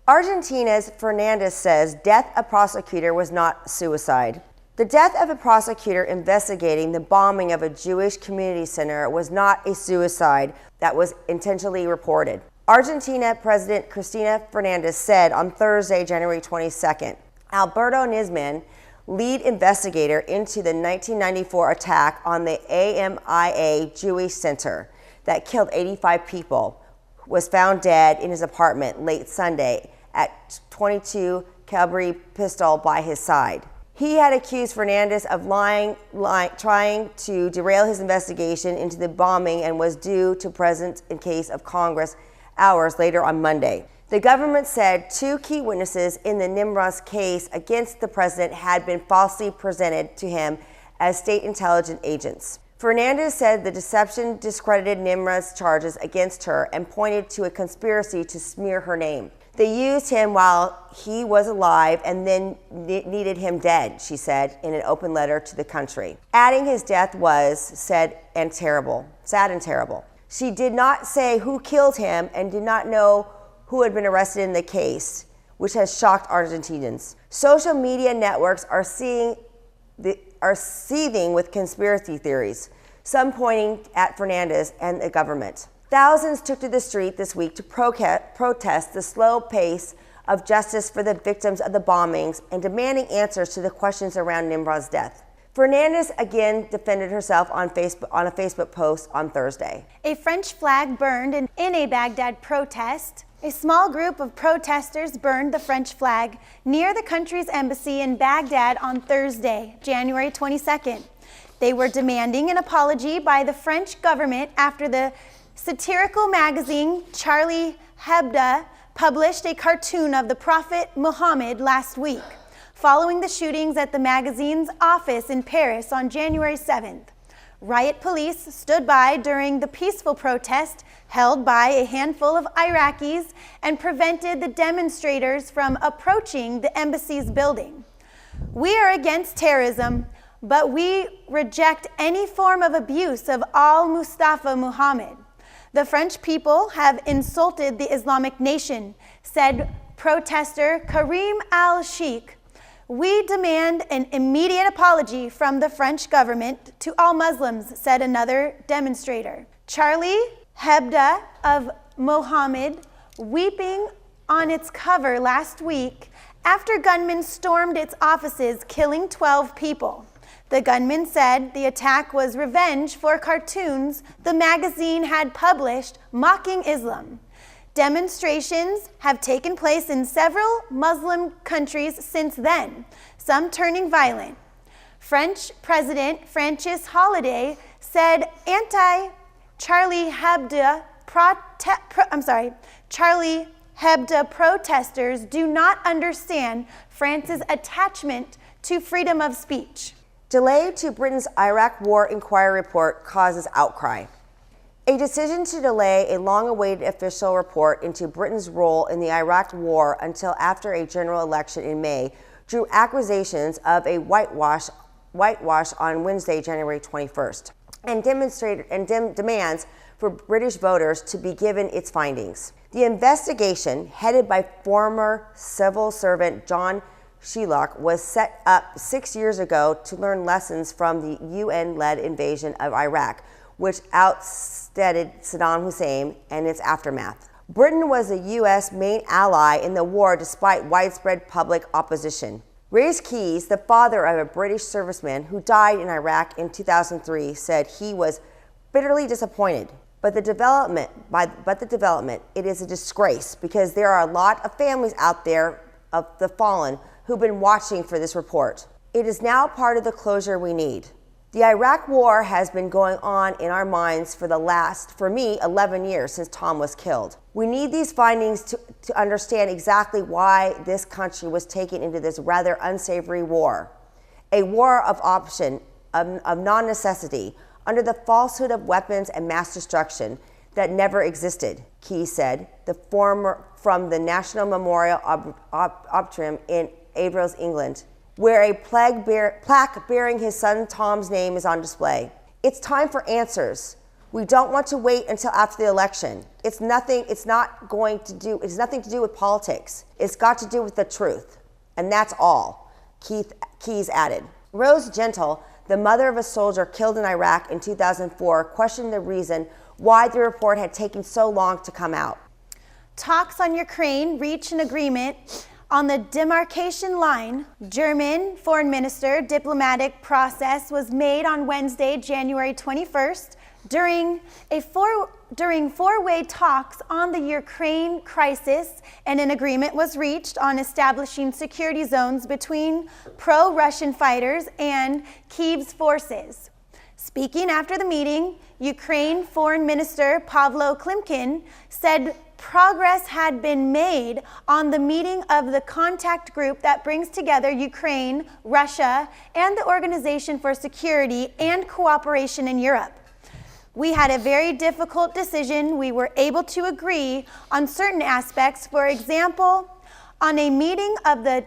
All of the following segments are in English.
Argentina's Fernandez says death of prosecutor was not suicide. The death of a prosecutor investigating the bombing of a Jewish community center was not a suicide that was intentionally reported. Argentina President Cristina Fernandez said on Thursday, January 22nd. Alberto Nisman, lead investigator into the 1994 attack on the AMIA Jewish Center that killed 85 people, was found dead in his apartment late Sunday at 22 Calibre pistol by his side. He had accused Fernandez of trying to derail his investigation into the bombing and was due to present in case of Congress hours later on Monday. The government said 2 key witnesses in the Nimraz case against the president had been falsely presented to him as state intelligence agents. Fernandez said the deception discredited Nimraz's charges against her and pointed to a conspiracy to smear her name. They used him while he was alive and then needed him dead, she said in an open letter to the country. Adding his death was sad and terrible. She did not say who killed him and did not know who had been arrested in the case, which has shocked Argentinians. Social media networks are seething with conspiracy theories, some pointing at Fernandez and the government. Thousands took to the street this week to protest the slow pace of justice for the victims of the bombings and demanding answers to the questions around Nimraz's death. Fernandez again defended herself on a Facebook post on Thursday. A French flag burned in a Baghdad protest. A small group of protesters burned the French flag near the country's embassy in Baghdad on Thursday, January 22nd. They were demanding an apology by the French government after the satirical magazine Charlie Hebdo published a cartoon of the Prophet Muhammad last week, following the shootings at the magazine's office in Paris on January 7th. Riot police stood by during the peaceful protest held by a handful of Iraqis and prevented the demonstrators from approaching the embassy's building. We are against terrorism, but we reject any form of abuse of al-Mustafa Muhammad. The French people have insulted the Islamic nation, said protester Karim al-Sheikh. We demand an immediate apology from the French government to all Muslims, said another demonstrator. Charlie Hebdo of Mohammed weeping on its cover last week after gunmen stormed its offices, killing 12 people. The gunman said the attack was revenge for cartoons the magazine had published mocking Islam. Demonstrations have taken place in several Muslim countries since then, some turning violent. French President Francois Hollande said Charlie Hebdo protesters do not understand France's attachment to freedom of speech. Delay to Britain's Iraq War Inquiry report causes outcry. A decision to delay a long-awaited official report into Britain's role in the Iraq War until after a general election in May drew accusations of a whitewash on Wednesday, January 21st, and demands for British voters to be given its findings. The investigation, headed by former civil servant John Shellock, was set up 6 years ago to learn lessons from the UN-led invasion of Iraq, which ousted Saddam Hussein and its aftermath. Britain was the U.S. main ally in the war despite widespread public opposition. Rhys Keys, the father of a British serviceman who died in Iraq in 2003, said he was bitterly disappointed. But the development, it is a disgrace because there are a lot of families out there of the fallen who've been watching for this report. It is now part of the closure we need. The Iraq War has been going on in our minds for 11 years since Tom was killed. We need these findings to understand exactly why this country was taken into this rather unsavory war. A war of option, of non-necessity, under the falsehood of weapons and mass destruction that never existed, Key said, from the National Memorial Observatory in Averys, England, where a plaque bearing his son Tom's name is on display. It's time for answers. We don't want to wait until after the election. It's nothing to do with politics. It's got to do with the truth. And that's all, Keyes added. Rose Gentle, the mother of a soldier killed in Iraq in 2004, questioned the reason why the report had taken so long to come out. Talks on Ukraine reached an agreement on the demarcation line. German foreign minister diplomatic process was made on Wednesday, January 21st, during four-way talks on the Ukraine crisis, and an agreement was reached on establishing security zones between pro-Russian fighters and Kyiv's forces. Speaking after the meeting, Ukraine Foreign Minister Pavlo Klimkin said progress had been made on the meeting of the contact group that brings together Ukraine, Russia, and the Organization for Security and Cooperation in Europe. We had a very difficult decision. We were able to agree on certain aspects. For example, on a meeting of the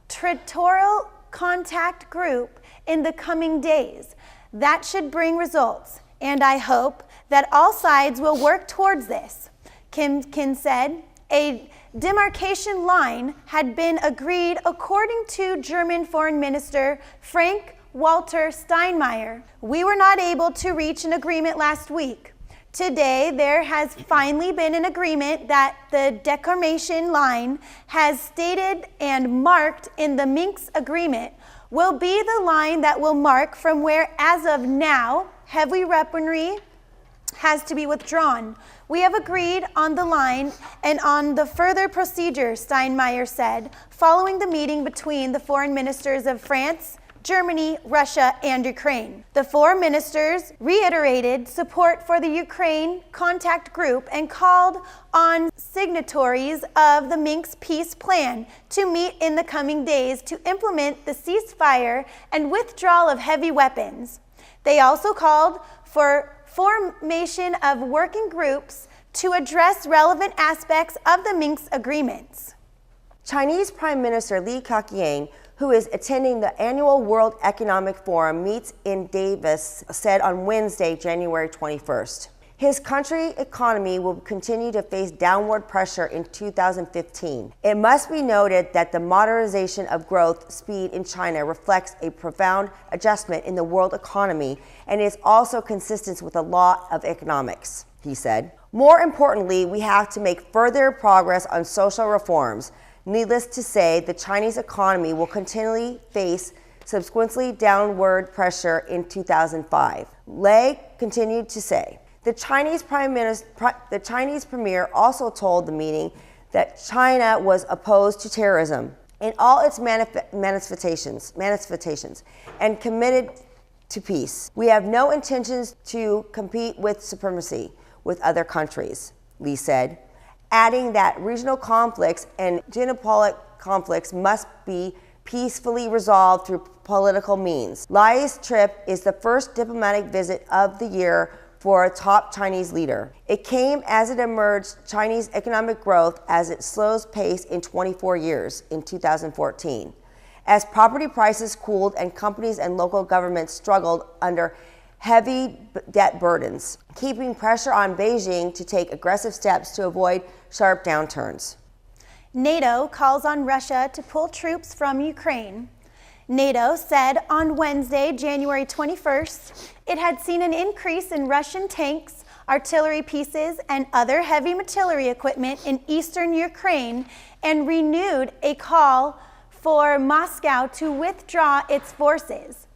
territorial contact group in the coming days. That should bring results, and I hope that all sides will work towards this. Klimkin said a demarcation line had been agreed according to German Foreign Minister Frank-Walter Steinmeier. We were not able to reach an agreement last week. Today, there has finally been an agreement that the demarcation line has stated and marked in the Minsk agreement will be the line that will mark from where, as of now, heavy weaponry has to be withdrawn. We have agreed on the line and on the further procedure, Steinmeier said, following the meeting between the foreign ministers of France, Germany, Russia, and Ukraine. The four ministers reiterated support for the Ukraine contact group and called on signatories of the Minsk peace plan to meet in the coming days to implement the ceasefire and withdrawal of heavy weapons. They also called for formation of working groups to address relevant aspects of the Minsk agreements. Chinese Prime Minister Li Keqiang, who is attending the annual World Economic Forum, meets in Davos, said on Wednesday, January 21st. His country's economy will continue to face downward pressure in 2015. It must be noted that the moderation of growth speed in China reflects a profound adjustment in the world economy and is also consistent with the law of economics, he said. More importantly, we have to make further progress on social reforms. Needless to say, the Chinese economy will continually face subsequently downward pressure in 2005. Lei continued to say. The Chinese premier also told the meeting that China was opposed to terrorism in all its manifestations and committed to peace. We have no intentions to compete with supremacy with other countries, Li said, adding that regional conflicts and geopolitical conflicts must be peacefully resolved through political means. Li's trip is the first diplomatic visit of the year for a top Chinese leader. It came as it emerged Chinese economic growth as its slowest pace in 24 years in 2014, as property prices cooled and companies and local governments struggled under heavy debt burdens, keeping pressure on Beijing to take aggressive steps to avoid sharp downturns. NATO calls on Russia to pull troops from Ukraine. NATO said on Wednesday, January 21st, it had seen an increase in Russian tanks, artillery pieces, and other heavy artillery equipment in eastern Ukraine and renewed a call for Moscow to withdraw its forces.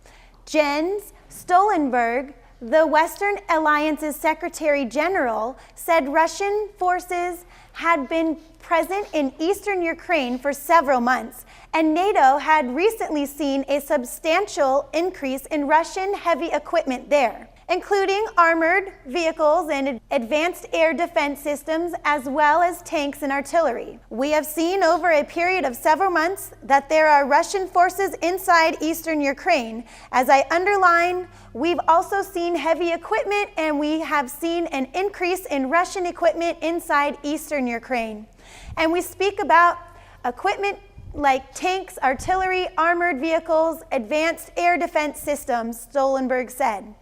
Jens Stoltenberg, the Western Alliance's Secretary General, said Russian forces had been present in eastern Ukraine for several months, and NATO had recently seen a substantial increase in Russian heavy equipment there, including armored vehicles and advanced air defense systems, as well as tanks and artillery. We have seen over a period of several months that there are Russian forces inside eastern Ukraine. As I underline, we've also seen heavy equipment, and we have seen an increase in Russian equipment inside eastern Ukraine. And we speak about equipment like tanks, artillery, armored vehicles, advanced air defense systems, Stoltenberg said.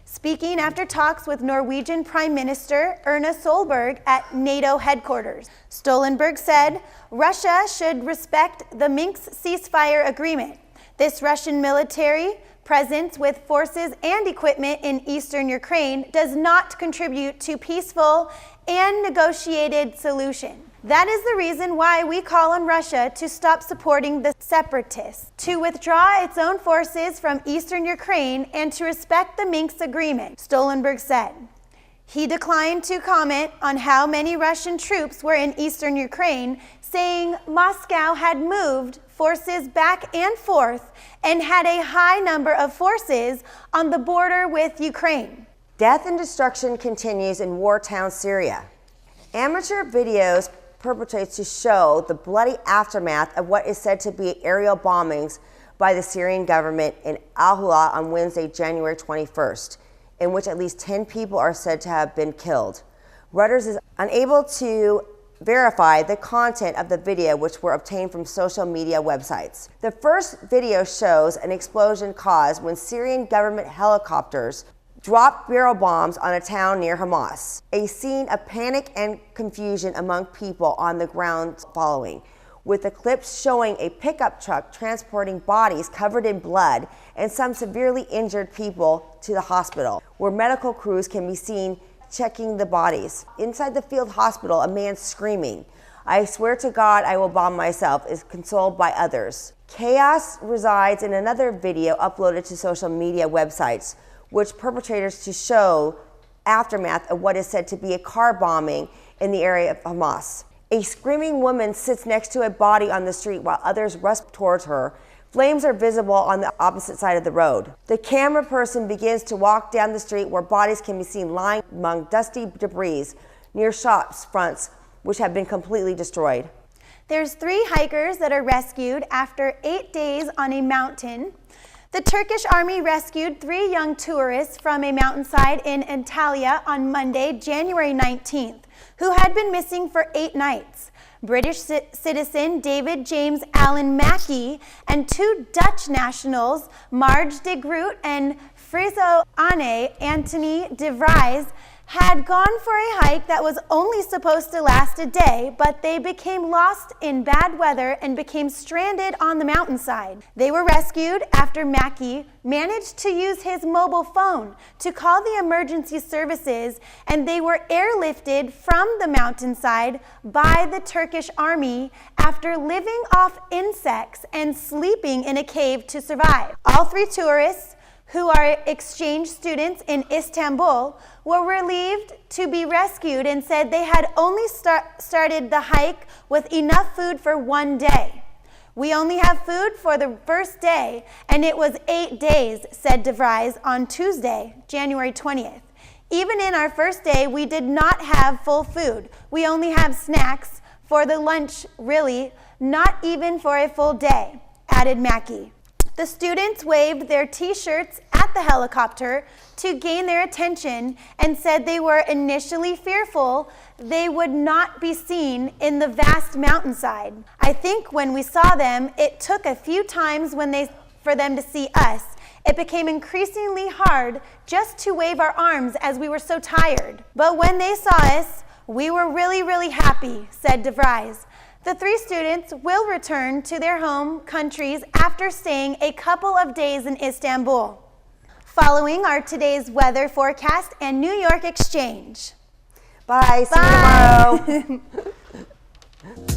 speaking after talks with Norwegian Prime Minister Erna Solberg at NATO headquarters. Stoltenberg said Russia should respect the Minsk ceasefire agreement. This Russian military presence with forces and equipment in eastern Ukraine does not contribute to peaceful and negotiated solution. That is the reason why we call on Russia to stop supporting the separatists, to withdraw its own forces from eastern Ukraine, and to respect the Minsk agreement, Stoltenberg said. He declined to comment on how many Russian troops were in eastern Ukraine, saying Moscow had moved forces back and forth and had a high number of forces on the border with Ukraine. Death and destruction continues in war-torn Syria. Amateur videos perpetrates to show the bloody aftermath of what is said to be aerial bombings by the Syrian government in Al-Hula on Wednesday, January 21st, in which at least 10 people are said to have been killed. Reuters is unable to verify the content of the video, which were obtained from social media websites. The first video shows an explosion caused when Syrian government helicopters dropped barrel bombs on a town near Hamas. A scene of panic and confusion among people on the ground following, with the clips showing a pickup truck transporting bodies covered in blood and some severely injured people to the hospital, where medical crews can be seen checking the bodies. Inside the field hospital, a man screaming, "I swear to God I will bomb myself," is consoled by others. Chaos resides in another video uploaded to social media websites, which perpetrators to show aftermath of what is said to be a car bombing in the area of Hamas. A screaming woman sits next to a body on the street while others rush towards her. Flames are visible on the opposite side of the road. The camera person begins to walk down the street where bodies can be seen lying among dusty debris near shops fronts which have been completely destroyed. There's 3 hikers that are rescued after 8 days on a mountain. The Turkish army rescued 3 young tourists from a mountainside in Antalya on Monday, January 19th, who had been missing for 8 nights. British citizen David James Allen Mackey and 2 Dutch nationals, Marge de Groot and Friso Anne Anthony de Vries, had gone for a hike that was only supposed to last a day, but they became lost in bad weather and became stranded on the mountainside. They were rescued after Mackey managed to use his mobile phone to call the emergency services, and they were airlifted from the mountainside by the Turkish army after living off insects and sleeping in a cave to survive. All 3 tourists, who are exchange students in Istanbul, were relieved to be rescued and said they had only started the hike with enough food for 1 day. "We only have food for the first day, and it was 8 days, said De Vries on Tuesday, January 20th. "Even in our first day, we did not have full food. We only have snacks for the lunch, really, not even for a full day," added Mackey. The students waved their t-shirts at the helicopter to gain their attention and said they were initially fearful they would not be seen in the vast mountainside. "I think when we saw them, it took a few times for them to see us. It became increasingly hard just to wave our arms as we were so tired. But when they saw us, we were really, really happy," said De Vries. The 3 students will return to their home countries after staying a couple of days in Istanbul. Following are today's weather forecast and New York exchange. Bye. See you tomorrow.